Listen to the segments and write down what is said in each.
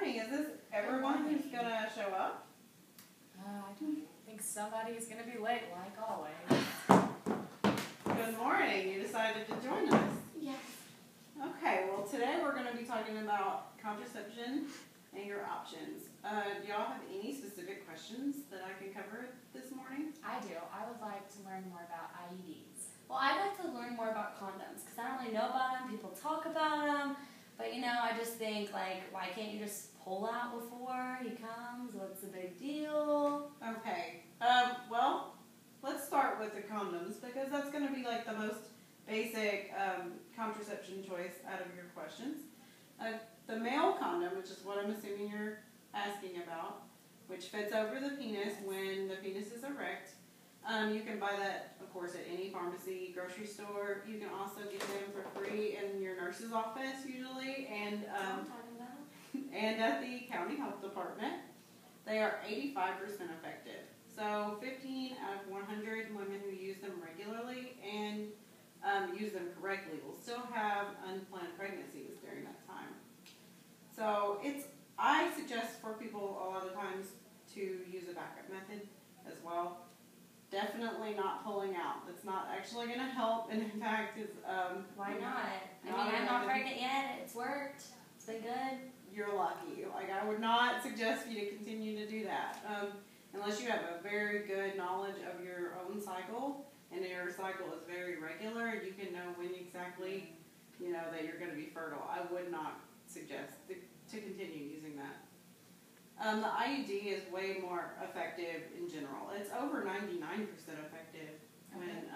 morning. Is this everyone who's going to show up? I think somebody's going to be late, like always. Good morning. You decided to join us. Yes. Okay, well today we're going to be talking about contraception and your options. Do y'all have any specific questions that I can cover this morning? I do. I would like to learn more about IUDs. Well, I'd like to learn more about condoms because I don't really know about them. People talk about them. But, I just think, why can't you just pull out before he comes? What's the big deal? Okay. Well, let's start with the condoms because that's going to be like the most basic contraception choice out of your questions. The male condom, which is what I'm assuming you're asking about, which fits over the penis when the penis is erect. You can buy that, of course, at any pharmacy, grocery store. You can also get them for free in your nurse's office, usually, and and at the county health department. They are 85% effective. So 15 out of 100 women who use them regularly and use them correctly will still have unplanned pregnancies during that time. So I suggest for people a lot of times to use a backup method as well. Definitely not pulling out. That's not actually going to help, and in fact, it's why not? I'm not pregnant yet. It's worked. It's been good. You're lucky. I would not suggest you to continue to do that unless you have a very good knowledge of your own cycle, and your cycle is very regular, and you can know when exactly that you're going to be fertile. I would not suggest to continue using that. The IUD is way more effective in general. It's over 99% effective.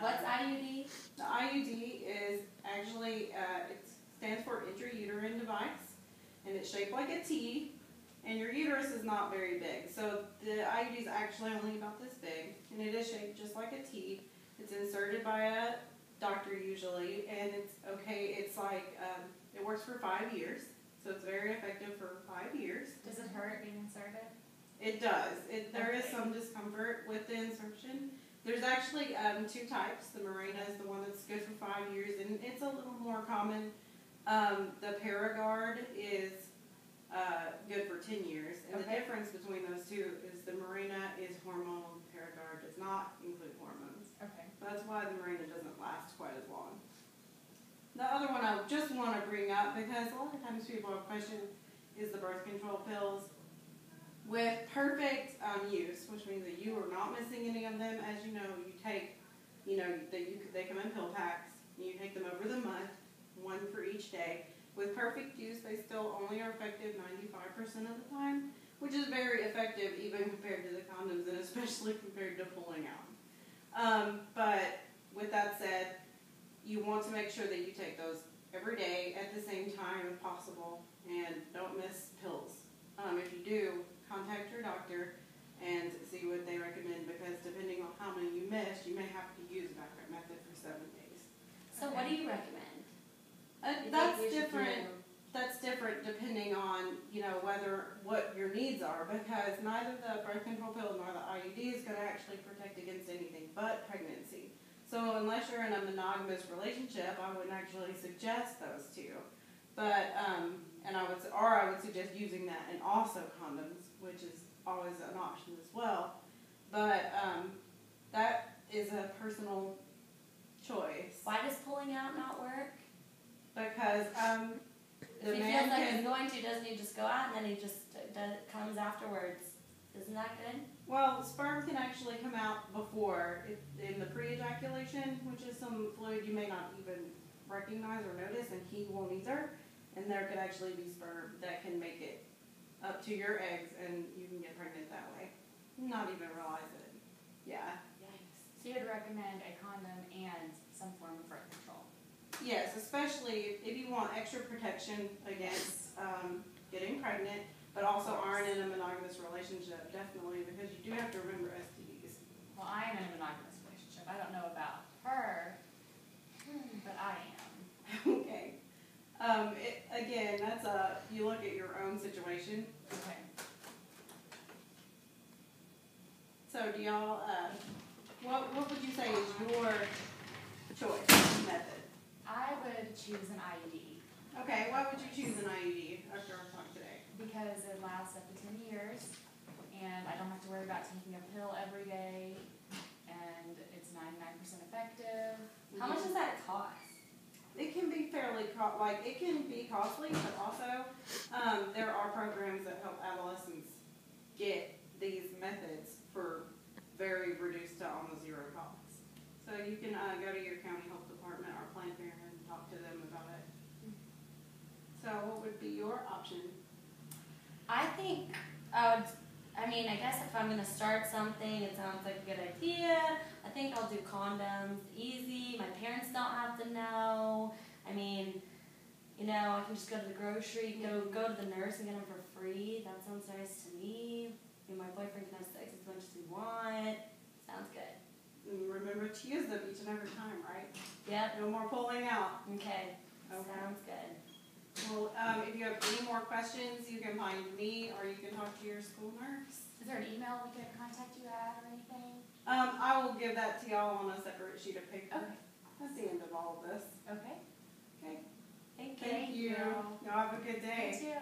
What's IUD? The IUD is actually, it stands for intrauterine device, and it's shaped like a T, and your uterus is not very big. So the IUD is actually only about this big, and it is shaped just like a T. It's inserted by a doctor usually, and it's like, it works for 5 years. So it's very effective for 5 years. Does it hurt being inserted? It does. There is some discomfort with the insertion. There's actually two types. The Mirena is the one that's good for 5 years, and it's a little more common. The Paragard is good for 10 years. And the difference between those two is the Mirena is hormonal. The Paragard does not include hormones. Okay. That's why the Mirena doesn't last quite as long. The other one I just want to bring up, because a lot of times people have questions, is the birth control pills. With perfect use, which means that you are not missing any of them. As you know, you take, they come in pill packs. You take them over the month, one for each day. With perfect use, they still only are effective 95% of the time, which is very effective even compared to the condoms, and especially compared to pulling out. But with that said, you want to make sure that you take those every day at the same time if possible, and don't miss pills. If you do, contact your doctor and see what they recommend, because depending on how many you miss, you may have to use a backup method for 7 days. So what do you recommend? That's different. That's different depending on what your needs are, because neither the birth control pill nor the IUD is going to actually protect against anything but pregnancy. So unless you're in a monogamous relationship, I wouldn't actually suggest those two. But I would suggest using that, and also condoms, which is always an option as well. But that is a personal choice. Why does pulling out not work? Because if he feels like he's going to, doesn't he just go out and then he just comes afterwards? Isn't that good? Well, sperm can actually come out before in the pre-ejaculation, which is some fluid you may not even recognize or notice, and he won't either. And there could actually be sperm that can make it up to your eggs, and you can get pregnant that way. Not even realize it. Yeah. Yikes. So you would recommend a condom and some form of birth control? Yes, especially if you want extra protection against getting pregnant, but also aren't in a monogamous relationship, definitely, because you do have to remember STDs. Well, I am in a monogamous relationship. I don't know about her, but I am. Okay. Again, you look at your own situation. Okay. So do y'all, what would you say is your choice method? I would choose an IUD. Okay, why would you choose an IUD after our talk today? Because because it lasts up to 10 years, and I don't have to worry about taking a pill every day, and it's 99% effective. How much does that cost? It can be fairly, it can be costly, but also there are programs that help adolescents get these methods for very reduced to almost zero costs. So you can go to your county health department or Planned Parenthood and talk to them about it. So what would be your option? I think I would, I guess if I'm going to start something, it sounds like a good idea. I think I'll do condoms, easy. My parents don't have to know. I can just go to the grocery, go to the nurse and get them for free. That sounds nice to me. My boyfriend can have sex as much as we want. Sounds good. And remember to use them each and every time, right? Yep. No more pulling out. Okay. Sounds good. Well, if you have any more questions, you can find me or you can talk to your school nurse. Is there an email we can contact you at or anything? I will give that to y'all on a separate sheet of paper. Okay. That's the end of all of this. Okay. Okay. Thank you. Thank you. Y'all have a good day. You too.